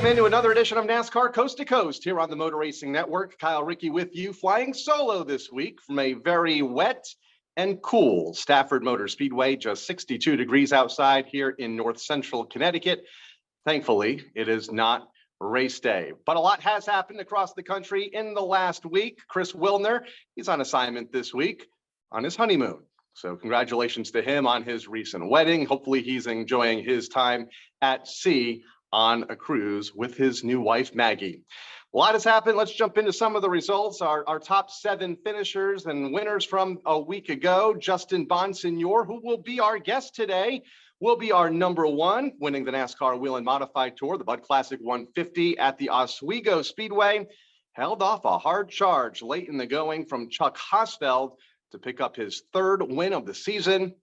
Welcome into another edition of NASCAR Coast to Coast here on the Motor Racing Network. Kyle Rickey with you, flying solo this week from a very wet and cool Stafford Motor Speedway, just 62 degrees outside here in north central Connecticut. Thankfully, it is not race day, but a lot has happened across the country in the last week. Chris Wilner, he's on assignment this week on his honeymoon. So congratulations to him on his recent wedding. Hopefully he's enjoying his time at sea on a cruise with his new wife, Maggie. A lot has happened. Let's jump into some of the results. Our top 7 finishers and winners from a week ago. Justin Bonsignore, who will be our guest today, will be our number 1, winning the NASCAR Wheel and Modified Tour, the Bud Classic 150 at the Oswego Speedway. Held off a hard charge late in the going from Chuck Hosfeld to pick up his 3rd win of the season.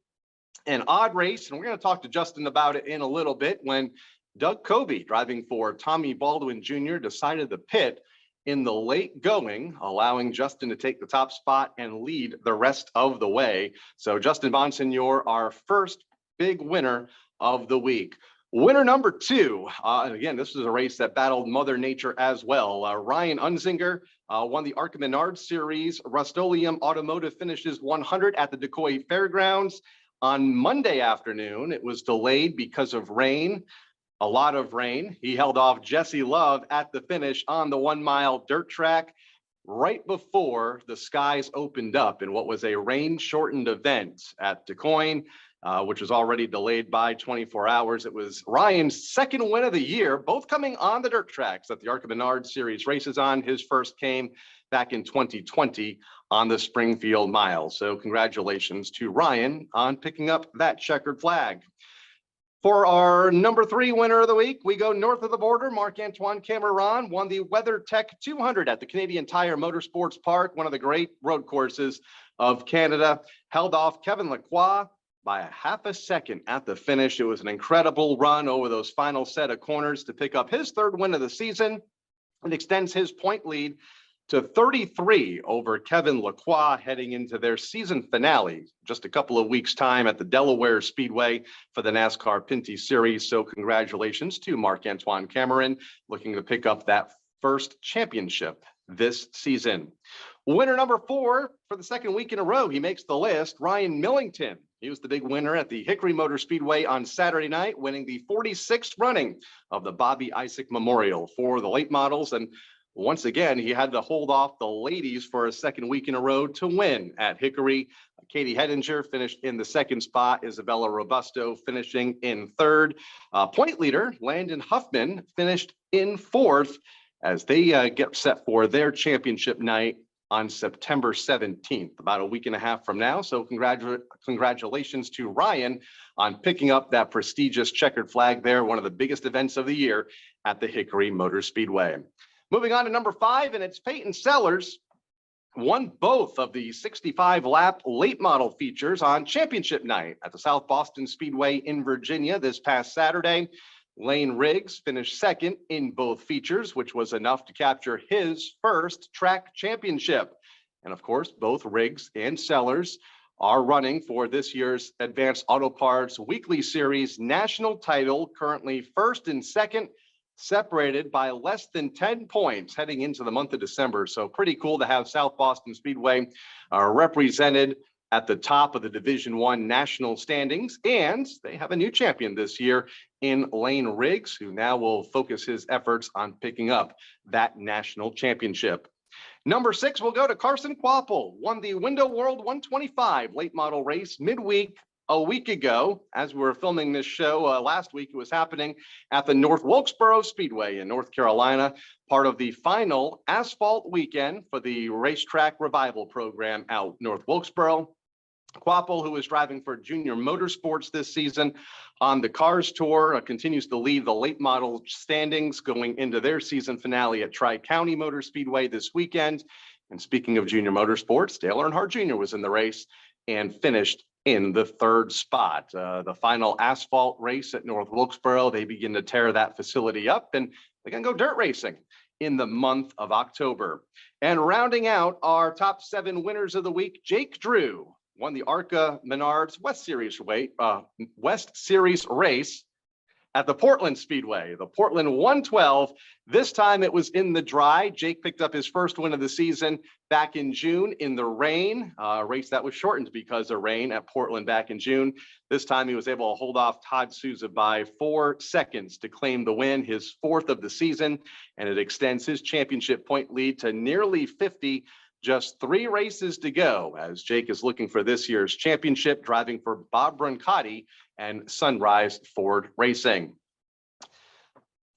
An odd race, and we're going to talk to Justin about it in a little bit, when Doug Coby, driving for Tommy Baldwin Jr., decided to pit in the late going, allowing Justin to take the top spot and lead the rest of the way. So Justin Bonsignore, our first big winner of the week. Winner number 2, and again, this was a race that battled Mother Nature as well. Ryan Unzinger won the ARCA Menard Series. Rust-Oleum Automotive finishes 100 at the Decoy Fairgrounds. On Monday afternoon, it was delayed because of rain. A lot of rain. He held off Jesse Love at the finish on the 1-mile dirt track right before the skies opened up in what was a rain-shortened event at DeCoin, which was already delayed by 24 hours. It was Ryan's 2nd win of the year, both coming on the dirt tracks that the ARCA Menard Series races on. His first came back in 2020 on the Springfield Mile. So congratulations to Ryan on picking up that checkered flag. For our number 3 winner of the week, we go north of the border. Marc-Antoine Cameron won the WeatherTech 200 at the Canadian Tire Motorsports Park, one of the great road courses of Canada. Held off Kevin Lacroix by a half a second at the finish. It was an incredible run over those final set of corners to pick up his 3rd win of the season. It extends his point lead to 33 over Kevin Lacroix heading into their season finale just a couple of weeks' time at the Delaware Speedway for the NASCAR Pinty Series. So congratulations to Marc-Antoine Cameron, looking to pick up that first championship this season. Winner number 4 for the 2nd week in a row, he makes the list, Ryan Millington. He was the big winner at the Hickory Motor Speedway on Saturday night, winning the 46th running of the Bobby Isaac Memorial for the late models. And once again, he had to hold off the ladies for a 2nd week in a row to win at Hickory. Katie Hedinger finished in the 2nd spot. Isabella Robusto finishing in 3rd. Point leader Landon Huffman finished in 4th as they get set for their championship night on September 17th, about a week and a half from now. So congratulations to Ryan on picking up that prestigious checkered flag there, one of the biggest events of the year at the Hickory Motor Speedway. Moving on to number 5, and it's Peyton Sellers, won both of the 65-lap late model features on championship night at the South Boston Speedway in Virginia this past Saturday. Lane Riggs finished 2nd in both features, which was enough to capture his first track championship. And of course, both Riggs and Sellers are running for this year's Advanced Auto Parts Weekly Series national title, currently 1st and 2nd, separated by less than 10 points heading into the month of December. So pretty cool to have South Boston Speedway represented at the top of the Division I national standings. And they have a new champion this year in Lane Riggs, who now will focus his efforts on picking up that national championship. Number 6 will go to Carson Kvapil, won the Window World 125 late model race midweek a week ago. As we were filming this show last week, it was happening at the North Wilkesboro Speedway in North Carolina, part of the final asphalt weekend for the Racetrack Revival program out North Wilkesboro. Kvapil, who is driving for Junior Motorsports this season on the Cars Tour, continues to lead the late model standings going into their season finale at Tri-County Motor Speedway this weekend. And speaking of Junior Motorsports, Dale Earnhardt Jr. was in the race and finished in the 3rd spot. The final asphalt race at North Wilkesboro, they begin to tear that facility up, and they're going to go dirt racing in the month of October. And rounding out our top 7 winners of the week, Jake Drew won the ARCA Menards West Series race at the Portland Speedway, the Portland 112. This time it was in the dry. Jake picked up his first win of the season back in June in the rain, a race that was shortened because of rain at Portland back in June. This time he was able to hold off Todd Souza by 4 seconds to claim the win, his 4th of the season, and it extends his championship point lead to nearly 50. Just 3 races to go as Jake is looking for this year's championship, driving for Bob Brancati and Sunrise Ford Racing.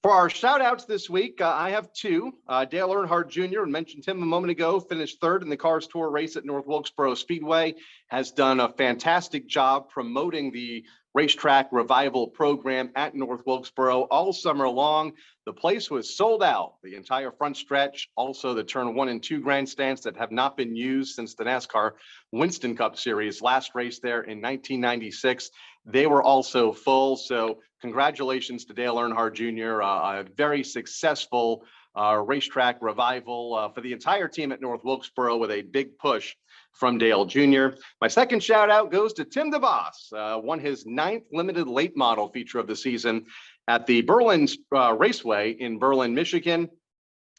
For our shout outs this week, I have 2. Dale Earnhardt Jr., mentioned him a moment ago, finished 3rd in the Cars Tour race at North Wilkesboro Speedway, has done a fantastic job promoting the racetrack revival program at North Wilkesboro all summer long. The place was sold out, the entire front stretch, also the turn 1 and 2 grandstands that have not been used since the NASCAR Winston Cup Series last race there in 1996. They were also full. So congratulations to Dale Earnhardt Jr., a very successful racetrack revival for the entire team at North Wilkesboro with a big push from Dale Jr. My second shout out goes to Tim DeVos, won his 9th limited late model feature of the season at the Berlin Raceway in Berlin, Michigan.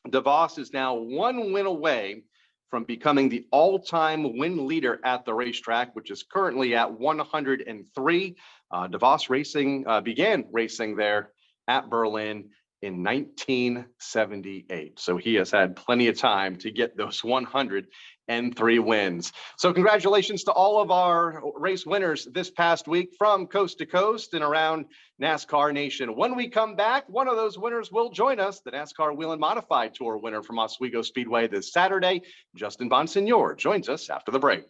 DeVos is now 1 win away from becoming the all-time win leader at the racetrack, which is currently at 103. DeVos Racing began racing there at Berlin in 1978. So he has had plenty of time to get those 103 wins. So congratulations to all of our race winners this past week from coast to coast and around NASCAR Nation. When we come back, one of those winners will join us, the NASCAR Wheel and Modified Tour winner from Oswego Speedway this Saturday. Justin Bonsignore joins us after the break.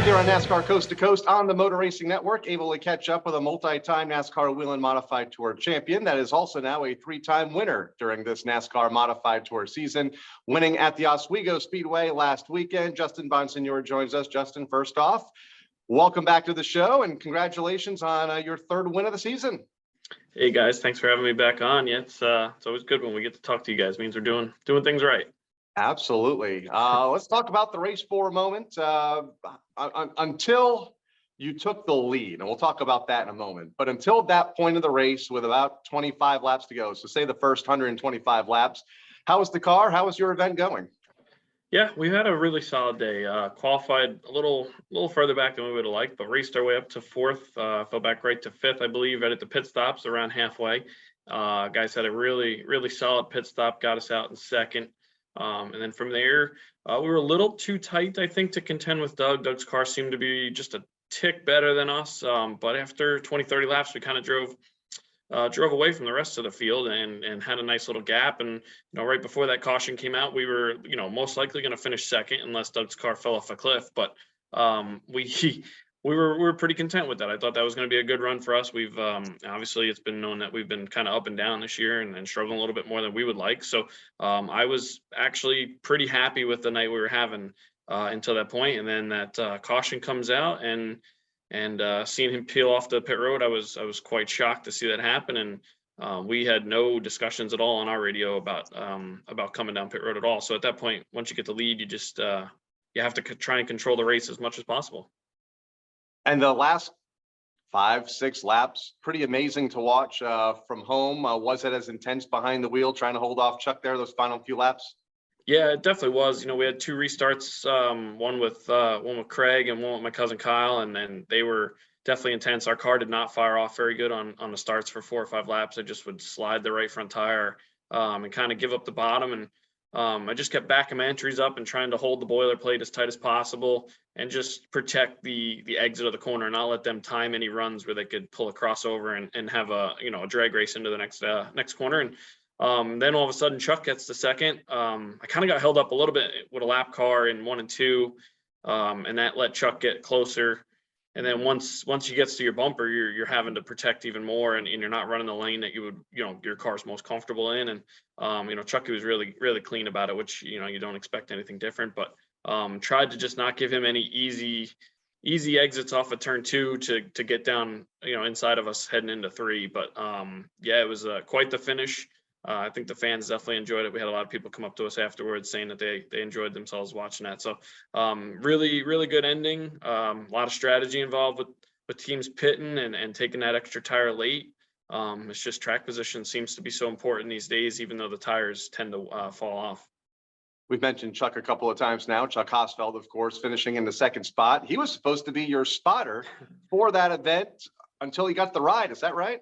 Here on NASCAR Coast to Coast on the Motor Racing Network, able to catch up with a multi-time NASCAR Wheel and Modified Tour champion that is also now a 3-time winner during this NASCAR Modified Tour season, winning at the Oswego Speedway last weekend. Justin Bonsignore joins us. Justin, first off, welcome back to the show and congratulations on your 3rd win of the season. Hey guys, thanks for having me back on. Yeah, it's always good when we get to talk to you guys. It means we're doing things right. Absolutely. Let's talk about the race for a moment. Until you took the lead, and we'll talk about that in a moment, but until that point of the race with about 25 laps to go, so say the first 125 laps, how was the car? How was your event going? Yeah, we had a really solid day. Qualified a little further back than we would have liked, but raced our way up to 4th, fell back right to 5th, I believe, right at the pit stops around halfway. Guys had a really solid pit stop, got us out in 2nd. And then from there, we were a little too tight, I think, to contend with Doug. Doug's car seemed to be just a tick better than us. But after 20, 30 laps, we kind of drove away from the rest of the field and had a nice little gap. And, right before that caution came out, we were, most likely going to finish 2nd unless Doug's car fell off a cliff. But we were pretty content with that. I thought that was going to be a good run for us. We've obviously it's been known that we've been kind of up and down this year and struggling a little bit more than we would like. So I was actually pretty happy with the night we were having until that point. And then that caution comes out and seeing him peel off the pit road, I was quite shocked to see that happen. And we had no discussions at all on our radio about coming down pit road at all. So at that point, once you get the lead, you just you have to try and control the race as much as possible. And the last 5, 6 laps, pretty amazing to watch from home. Was it as intense behind the wheel, trying to hold off Chuck there, those final few laps? Yeah, it definitely was. We had 2 restarts, one with Craig and one with my cousin Kyle, and then they were definitely intense. Our car did not fire off very good on the starts for 4 or 5 laps. I just would slide the right front tire and kind of give up the bottom. And I just kept backing my entries up and trying to hold the boilerplate as tight as possible and just protect the exit of the corner and not let them time any runs where they could pull a crossover and have a drag race into the next corner. And then all of a sudden Chuck gets to 2nd. I kind of got held up a little bit with a lap car in 1 and 2, and that let Chuck get closer. And then once you get to your bumper, you're having to protect even more, and you're not running the lane that you would, your car's most comfortable in. And Chucky was really clean about it, which you don't expect anything different. But tried to just not give him any easy easy exits off of turn 2 to get down, inside of us heading into 3. But yeah, it was quite the finish. I think the fans definitely enjoyed it. We had a lot of people come up to us afterwards saying that they enjoyed themselves watching that. So really, really good ending. A lot of strategy involved with teams pitting and taking that extra tire late. It's just track position seems to be so important these days, even though the tires tend to fall off. We've mentioned Chuck a couple of times now. Chuck Hosfeld, of course, finishing in the second spot. He was supposed to be your spotter for that event until he got the ride. Is that right?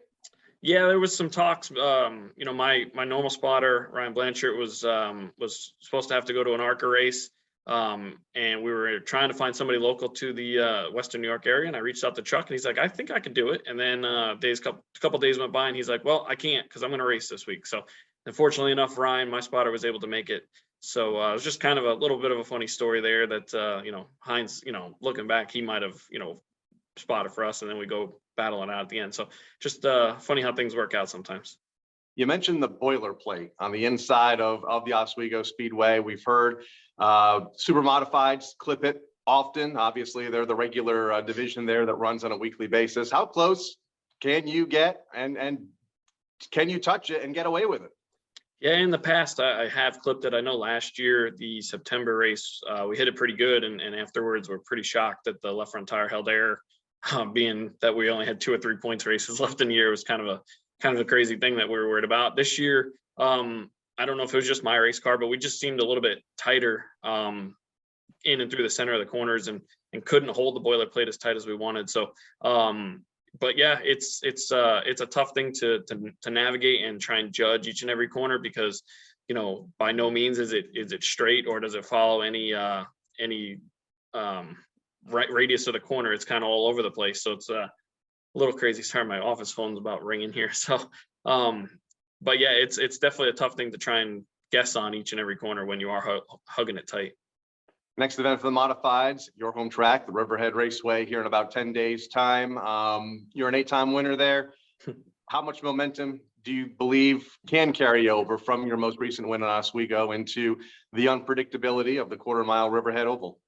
Yeah, there was some talks. My normal spotter, Ryan Blanchard, was supposed to have to go to an ARCA race. And we were trying to find somebody local to the Western New York area. And I reached out to Chuck and he's like, I think I could do it. And then a couple days went by and he's like, well, I can't because I'm going to race this week. So unfortunately enough, Ryan, my spotter, was able to make it. So it was just kind of a little bit of a funny story there that, Heinz, looking back, he might have, spotted for us and then we go battling out at the end. So just funny how things work out sometimes. You mentioned the boilerplate on the inside of the Oswego Speedway. We've heard super modifieds clip it often. Obviously, they're the regular division there that runs on a weekly basis. How close can you get and can you touch it and get away with it? Yeah, in the past, I have clipped it. I know last year, the September race, we hit it pretty good. And afterwards, we're pretty shocked that the left front tire held air, being that we only had 2 or 3 points races left in the year. It was kind of a crazy thing that we were worried about. This year, I don't know if it was just my race car, but we just seemed a little bit tighter in and through the center of the corners and couldn't hold the boilerplate as tight as we wanted. So, but yeah, it's a tough thing to navigate and try and judge each and every corner because, by no means is it straight or does it follow any radius of the corner. It's kind of all over the place. So it's a little crazy. Sorry, my office phone's about ringing here. So, but yeah, it's definitely a tough thing to try and guess on each and every corner when you are hugging it tight. Next event for the modifieds, your home track, the Riverhead Raceway, here in about 10 days time. You're an 8-time winner there. How much momentum do you believe can carry over from your most recent win on Oswego into the unpredictability of the quarter-mile Riverhead Oval?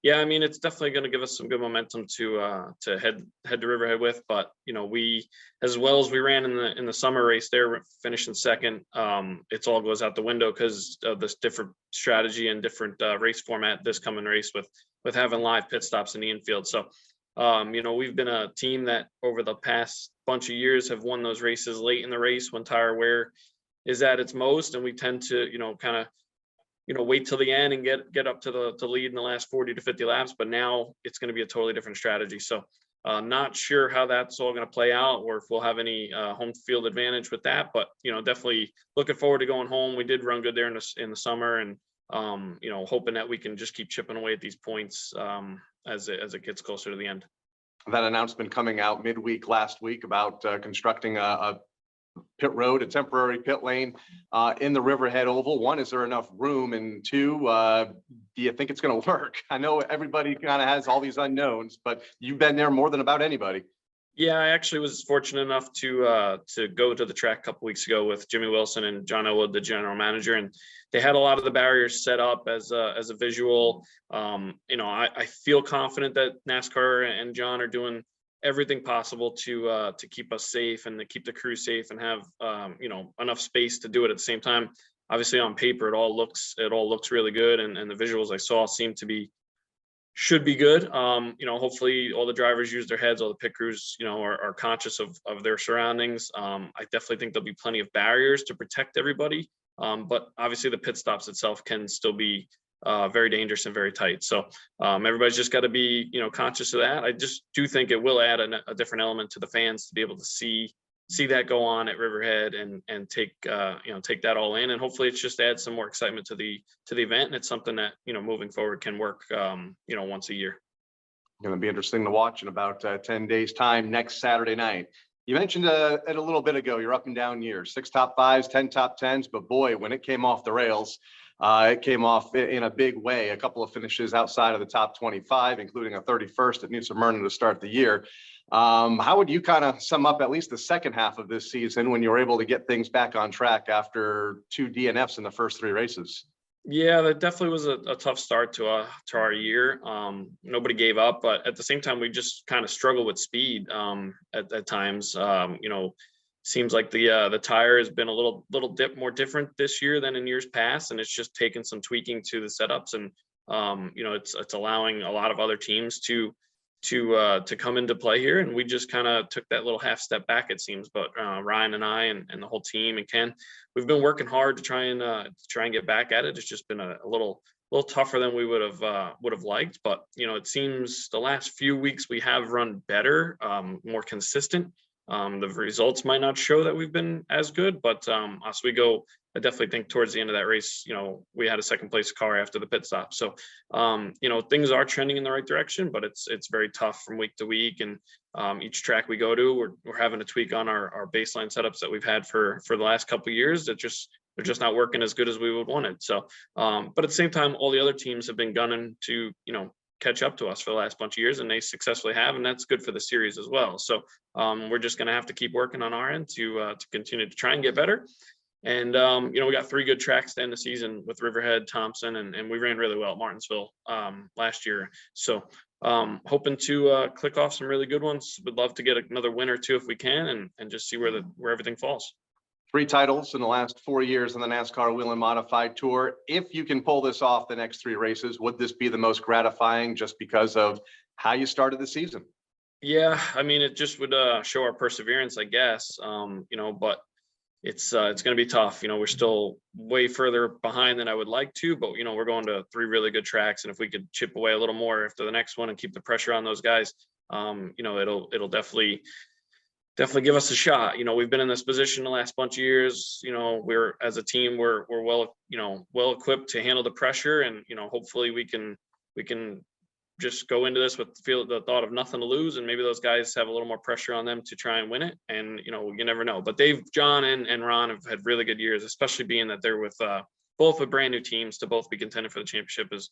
Yeah, I mean, it's definitely going to give us some good momentum to head to Riverhead with. But we, as well as we ran in the summer race there, finishing second, it's all goes out the window because of this different strategy and different race format this coming race with having live pit stops in the infield. So, we've been a team that over the past bunch of years have won those races late in the race when tire wear is at its most, and we tend to kind of wait till the end and get up to the lead in the last 40 to 50 laps. But now it's going to be a totally different strategy. So not sure how that's all going to play out or if we'll have any home field advantage with that. But, definitely looking forward to going home. We did run good there in the summer and, hoping that we can just keep chipping away at these points as it gets closer to the end. That announcement coming out midweek last week about constructing a pit road, a temporary pit lane in the Riverhead Oval. One, is there enough room? And two, do you think it's going to work? I know everybody kind of has all these unknowns, but you've been there more than about anybody. Yeah, I actually was fortunate enough to go to the track a couple weeks ago with Jimmy Wilson and John Elwood, the general manager, and they had a lot of the barriers set up as a visual. I feel confident that NASCAR and John are doing everything possible to keep us safe and to keep the crew safe and have enough space to do it at the same time. Obviously, on paper, it all looks really good, and the visuals I saw should be good. Hopefully all the drivers use their heads, all the pit crews, are conscious of their surroundings. I definitely think there'll be plenty of barriers to protect everybody. But obviously the pit stops itself can still be very dangerous and very tight. So everybody's just got to be, conscious of that. I just do think it will add a different element to the fans to be able to see that go on at Riverhead and take that all in. And hopefully it's just adds some more excitement to the event. And it's something that, moving forward can work, once a year. Going to be interesting to watch in about 10 days time next Saturday night. You mentioned it a little bit ago, your up and down years, 6 top 5s, 10 top 10s, but boy, when it came off the rails, it came off in a big way. A couple of finishes outside of the top 25, including a 31st at New Smyrna to start the year. How would you kind of sum up at least the second half of this season when you were able to get things back on track after 2 DNFs in the first 3 races? Yeah, that definitely was a tough start to our year. Nobody gave up, but at the same time, we just kind of struggle with speed at times. Seems like the tire has been a little more different this year than in years past, and it's just taken some tweaking to the setups, and it's allowing a lot of other teams to come into play here, and we just kind of took that little half step back, it seems. But Ryan and I and the whole team and Ken, we've been working hard to try and get back at it. It's just been a little tougher than we would have liked, but it seems the last few weeks we have run better, more consistent. The results might not show that we've been as good, but as we go, I definitely think towards the end of that race, we had a second place car after the pit stop. So, things are trending in the right direction, but it's very tough from week to week. And each track we go to, we're having to tweak on our baseline setups that we've had for the last couple of years. They're just not working as good as we would want it. So, but at the same time, all the other teams have been gunning to, catch up to us for the last bunch of years, and they successfully have, and that's good for the series as well. So we're just going to have to keep working on our end to continue to try and get better. And we got 3 good tracks to end the season with Riverhead, Thompson, and we ran really well at Martinsville last year. So hoping to click off some really good ones. Would love to get another win or 2 if we can, and just see where everything falls. 3 titles in the last 4 years on the NASCAR Wheel and Modified Tour. If you can pull this off the next 3 races, would this be the most gratifying just because of how you started the season? Yeah, I mean, it just would show our perseverance, I guess. But it's going to be tough. We're still way further behind than I would like to, but we're going to 3 really good tracks, and if we could chip away a little more after the next one and keep the pressure on those guys, it'll definitely give us a shot. We've been in this position the last bunch of years. We're, as a team, we're well equipped to handle the pressure, and hopefully we can just go into this with the thought of nothing to lose, and maybe those guys have a little more pressure on them to try and win it. And you never know. But John and Ron have had really good years, especially being that they're with both with brand new teams to both be contending for the championship is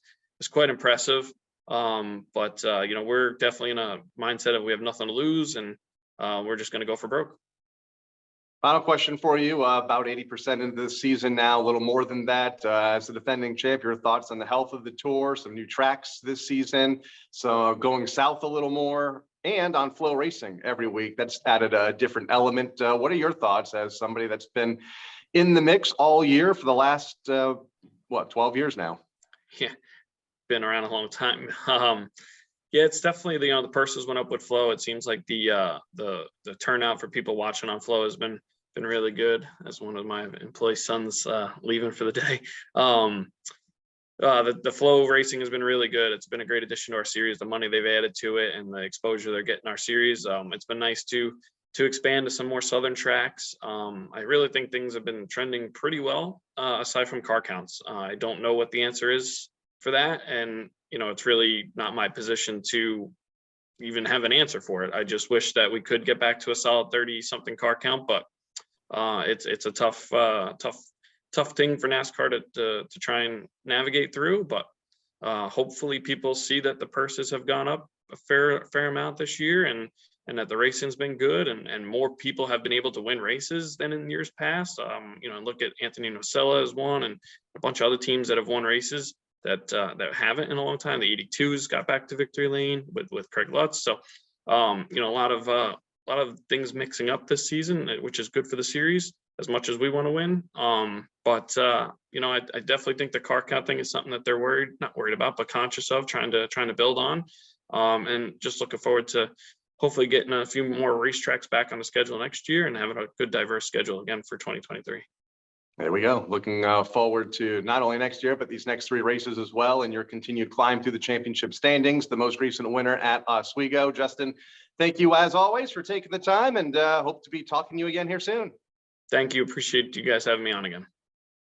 quite impressive. But we're definitely in a mindset of we have nothing to lose, and we're just going to go for broke. Final question for you. About 80% into the season now, a little more than that. As the defending champ, your thoughts on the health of the tour, some new tracks this season, so going south a little more, and on Flow Racing every week. That's added a different element. What are your thoughts as somebody that's been in the mix all year for the last, 12 years now? Yeah, been around a long time. Yeah, it's definitely the purses went up with Flow. It seems like the turnout for people watching on Flow has been really good. As one of my employee sons leaving for the day. The Flow Racing has been really good. It's been a great addition to our series. The money they've added to it and the exposure they're getting our series. It's been nice to expand to some more southern tracks. I really think things have been trending pretty well, aside from car counts. I don't know what the answer is for that, and it's really not my position to even have an answer for it. I just wish that we could get back to a solid 30-something car count, but it's a tough thing for NASCAR to try and navigate through. But hopefully people see that the purses have gone up a fair amount this year, and that the racing's been good, and more people have been able to win races than in years past. Look at Anthony Nocella has won, and a bunch of other teams that have won races that haven't in a long time. The 82s got back to victory lane with Craig Lutz. So, a lot of things mixing up this season, which is good for the series as much as we want to win. But I definitely think the car count thing is something that they're not worried about, but conscious of, trying to build on, and just looking forward to hopefully getting a few more racetracks back on the schedule next year and having a good diverse schedule again for 2023. There we go. Looking forward to not only next year, but these next 3 races as well, and your continued climb through the championship standings, the most recent winner at Oswego. Justin, thank you as always for taking the time, and hope to be talking to you again here soon. Thank you. Appreciate you guys having me on again.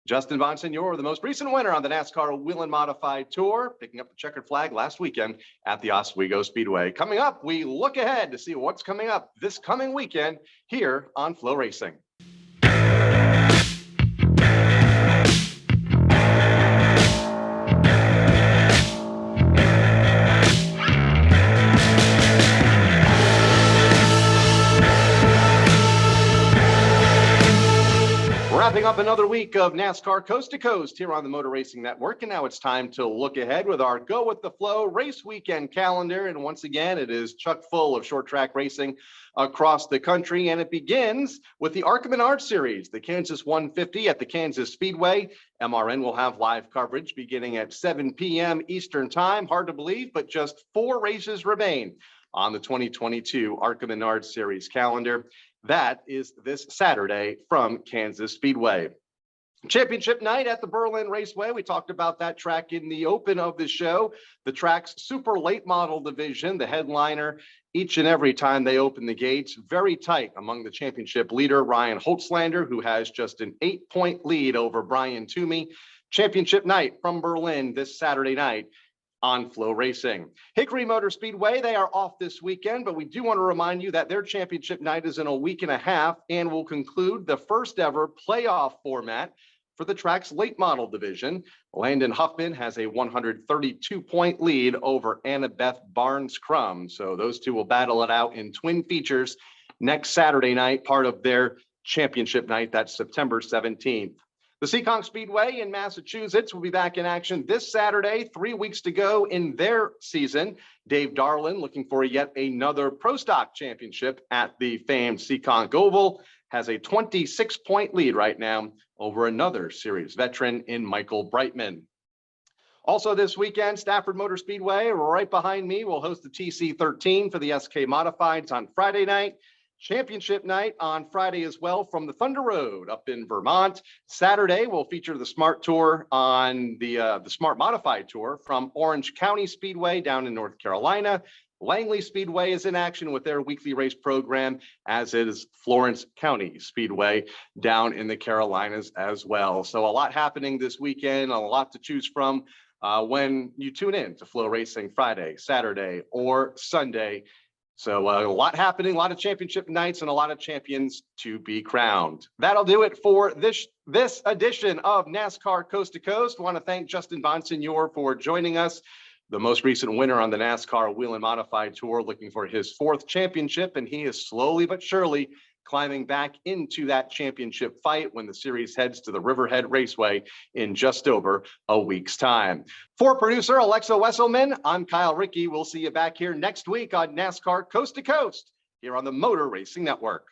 Justin Bonsignore, the most recent winner on the NASCAR Wheel and Modified Tour, picking up the checkered flag last weekend at the Oswego Speedway. Coming up, we look ahead to see what's coming up this coming weekend here on Flow Racing. Wrapping up another week of NASCAR Coast to Coast here on the Motor Racing Network. And now it's time to look ahead with our Go with the Flow race weekend calendar. And once again, it is chock full of short track racing across the country. And it begins with the ARCA Menard Series, the Kansas 150 at the Kansas Speedway. MRN will have live coverage beginning at 7 p.m. Eastern Time. Hard to believe, but just 4 races remain on the 2022 ARCA Menard Series calendar. That is this Saturday from Kansas Speedway. Championship night at the Berlin Raceway. We talked about that track in the open of the show. The track's super late model division, the headliner, each and every time they open the gates, very tight among the championship leader, Ryan Holtzlander, who has just an 8-point lead over Brian Toomey. Championship night from Berlin this Saturday night on Flow Racing. Hickory Motor Speedway, they are off this weekend, but we do want to remind you that their championship night is in a week and a half and will conclude the first ever playoff format for the track's late model division. Landon Huffman has a 132-point lead over Annabeth Barnes-Crum. So those two will battle it out in twin features next Saturday night, part of their championship night. That's September 17th. The Seekonk Speedway in Massachusetts will be back in action this Saturday, 3 weeks to go in their season. Dave Darlin looking for yet another Pro Stock championship at the famed Seekonk Oval, has a 26-point lead right now over another series veteran in Michael Brightman. Also this weekend, Stafford Motor Speedway, right behind me, will host the TC13 for the SK Modifieds on Friday night. Championship night on Friday as well from the Thunder Road up in Vermont. Saturday will feature the Smart Tour on the Smart Modified Tour from Orange County Speedway down in North Carolina. Langley Speedway is in action with their weekly race program, as is Florence County Speedway down in the Carolinas as well. So a lot happening this weekend, a lot to choose from when you tune in to Flow Racing Friday, Saturday, or Sunday. So a lot happening, a lot of championship nights, and a lot of champions to be crowned. That'll do it for this edition of NASCAR Coast to Coast. I want to thank Justin Bonsignore for joining us, the most recent winner on the NASCAR Wheel and Modified Tour, looking for his 4th championship, and he is slowly but surely climbing back into that championship fight when the series heads to the Riverhead Raceway in just over a week's time. For producer Alexa Wesselman, I'm Kyle Rickey. We'll see you back here next week on NASCAR Coast to Coast here on the Motor Racing Network.